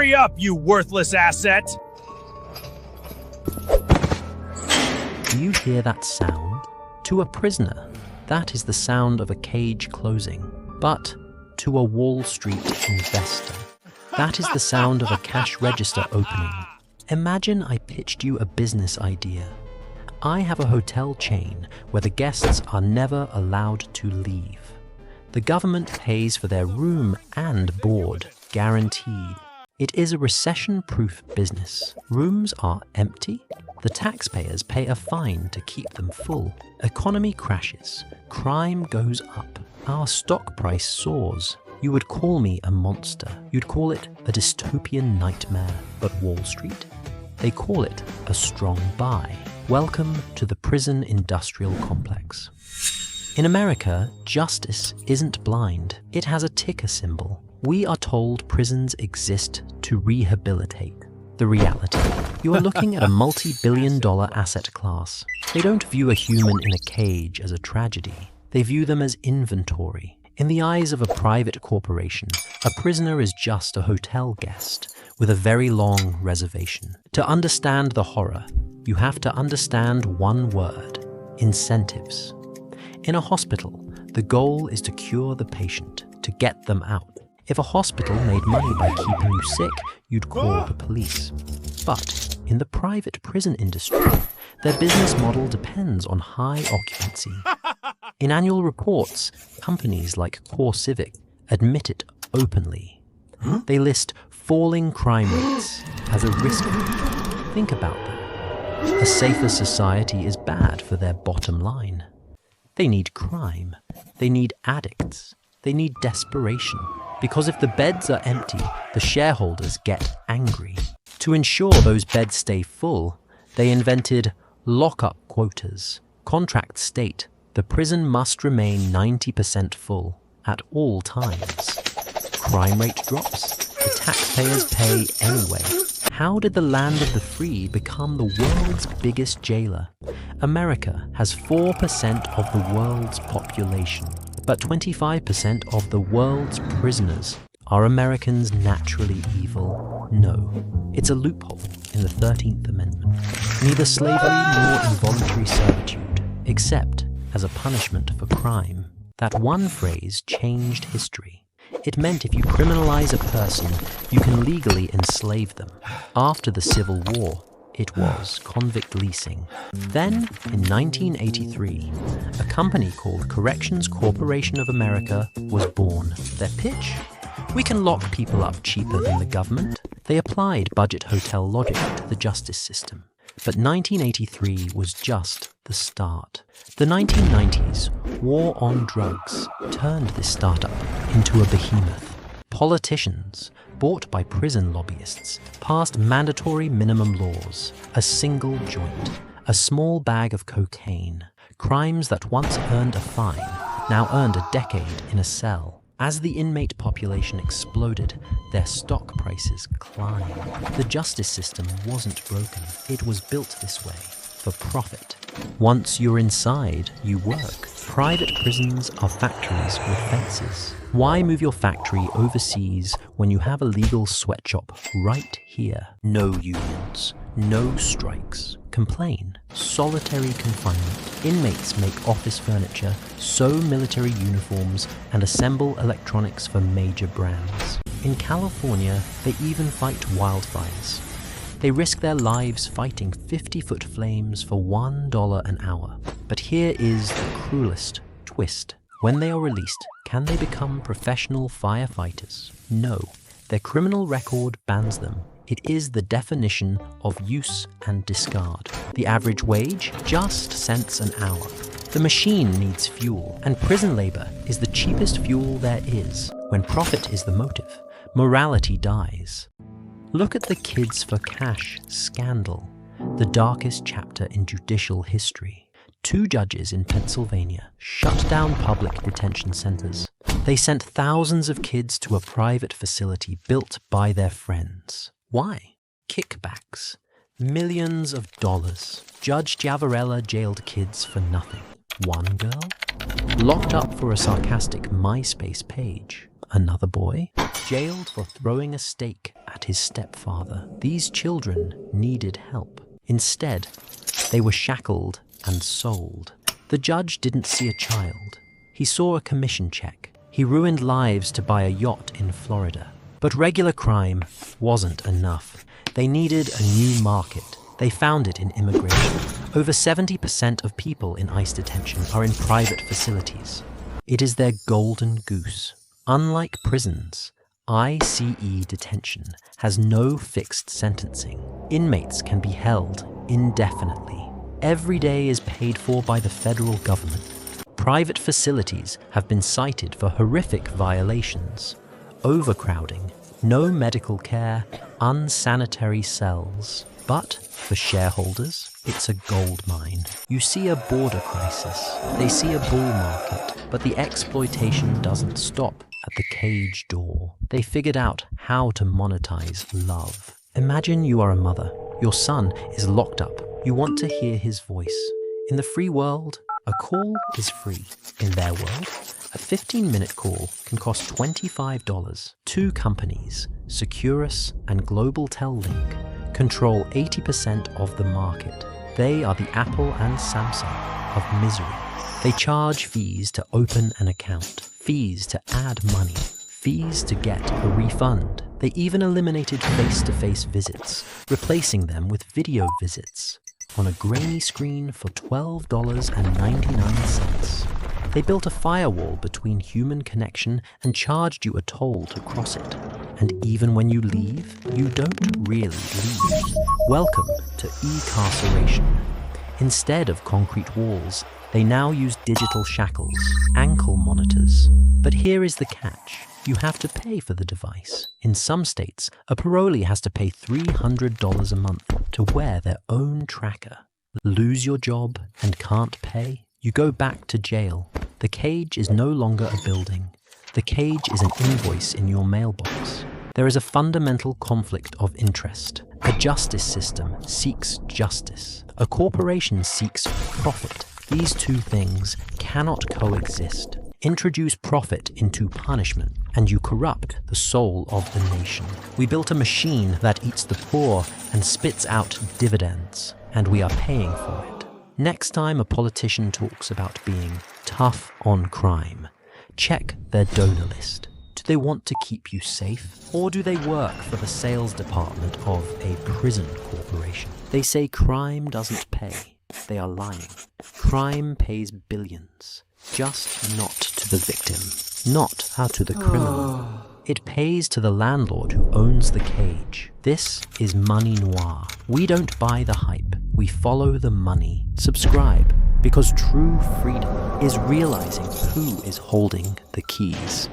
Hurry up, you worthless asset! Do you hear that sound? To a prisoner, that is the sound of a cage closing. But to a Wall Street investor, that is the sound of a cash register opening. Imagine I pitched you a business idea. I have a hotel chain where the guests are never allowed to leave. The government pays for their room and board, guaranteed. It is a recession-proof business. Rooms are empty. The taxpayers pay a fine to keep them full. Economy crashes. Crime goes up. Our stock price soars. You would call me a monster. You'd call it a dystopian nightmare. But Wall Street? They call it a strong buy. Welcome to the prison industrial complex. In America, justice isn't blind. It has a ticker symbol. We are told prisons exist to rehabilitate. The reality: you are looking at a multi-billion-dollar asset class. They don't view a human in a cage as a tragedy. They view them as inventory. In the eyes of a private corporation, a prisoner is just a hotel guest with a very long reservation. To understand the horror, you have to understand one word: incentives. In a hospital, the goal is to cure the patient, to get them out. If a hospital made money by keeping you sick, you'd call the police. But in the private prison industry, their business model depends on high occupancy. In annual reports, companies like CoreCivic admit it openly. They list falling crime rates as a risk factor. Think about that. A safer society is bad for their bottom line. They need crime. They need addicts. They need desperation. Because if the beds are empty, the shareholders get angry. To ensure those beds stay full, they invented lock-up quotas. Contracts state the prison must remain 90% full at all times. Crime rate drops. The taxpayers pay anyway. How did the land of the free become the world's biggest jailer? America has 4% of the world's population, but 25% of the world's prisoners. Are Americans naturally evil? No. It's a loophole in the 13th Amendment. Neither slavery nor involuntary servitude, except as a punishment for crime. That one phrase changed history. It meant if you criminalize a person, you can legally enslave them. After the Civil War, it was convict leasing. Then, in 1983, a company called Corrections Corporation of America was born. Their pitch? We can lock people up cheaper than the government. They applied budget hotel logic to the justice system. But 1983 was just the start. The 1990s, war on drugs, turned this startup into a behemoth. Politicians, bought by prison lobbyists, passed mandatory minimum laws, a single joint, a small bag of cocaine, crimes that once earned a fine, now earned a decade in a cell. As the inmate population exploded, their stock prices climbed. The justice system wasn't broken. It was built this way, for profit. Once you're inside, you work. Private prisons are factories with fences. Why move your factory overseas when you have a legal sweatshop right here? No unions, no strikes. Complain. Solitary confinement. Inmates make office furniture, sew military uniforms, and assemble electronics for major brands. In California, they even fight wildfires. They risk their lives fighting 50-foot flames for $1 an hour. But here is the cruelest twist. When they are released, can they become professional firefighters? No. Their criminal record bans them. It is the definition of use and discard. The average wage? Just cents an hour. The machine needs fuel, and prison labor is the cheapest fuel there is. When profit is the motive, morality dies. Look at the Kids for Cash scandal, the darkest chapter in judicial history. 2 judges in Pennsylvania shut down public detention centers. They sent thousands of kids to a private facility built by their friends. Why? Kickbacks. Millions of dollars. Judge Javarella jailed kids for nothing. One girl? Locked up for a sarcastic MySpace page. Another boy? Jailed for throwing a steak at his stepfather. These children needed help. Instead, they were shackled and sold. The judge didn't see a child. He saw a commission check. He ruined lives to buy a yacht in Florida. But regular crime wasn't enough. They needed a new market. They found it in immigration. Over 70% of people in ICE detention are in private facilities. It is their golden goose. Unlike prisons, ICE detention has no fixed sentencing. Inmates can be held indefinitely. Every day is paid for by the federal government. Private facilities have been cited for horrific violations: overcrowding, no medical care, unsanitary cells. But for shareholders, it's a gold mine. You see a border crisis, they see a bull market, but the exploitation doesn't stop at the cage door. They figured out how to monetize love. Imagine you are a mother. Your son is locked up. You want to hear his voice. In the free world, a call is free. In their world, a 15-minute call can cost $25. Two companies, Securus and Global Tel Link, control 80% of the market. They are the Apple and Samsung of misery. They charge fees to open an account, fees to add money, fees to get a refund. They even eliminated face-to-face visits, replacing them with video visits on a grainy screen for $12.99. They built a firewall between human connection and charged you a toll to cross it. And even when you leave, you don't really leave. Welcome to e-carceration. Instead of concrete walls, they now use digital shackles, ankle monitors. But here is the catch. You have to pay for the device. In some states, a parolee has to pay $300 a month to wear their own tracker. Lose your job and can't pay? You go back to jail. The cage is no longer a building. The cage is an invoice in your mailbox. There is a fundamental conflict of interest. A justice system seeks justice. A corporation seeks profit. These two things cannot coexist. Introduce profit into punishment, and you corrupt the soul of the nation. We built a machine that eats the poor and spits out dividends, and we are paying for it. Next time a politician talks about being tough on crime, check their donor list. Do they want to keep you safe? Or do they work for the sales department of a prison corporation? They say crime doesn't pay. They are lying. Crime pays billions. Just not to the victim, not to the criminal. It pays to the landlord who owns the cage. This is Money Noir. We don't buy the hype, we follow the money. Subscribe, because true freedom is realizing who is holding the keys.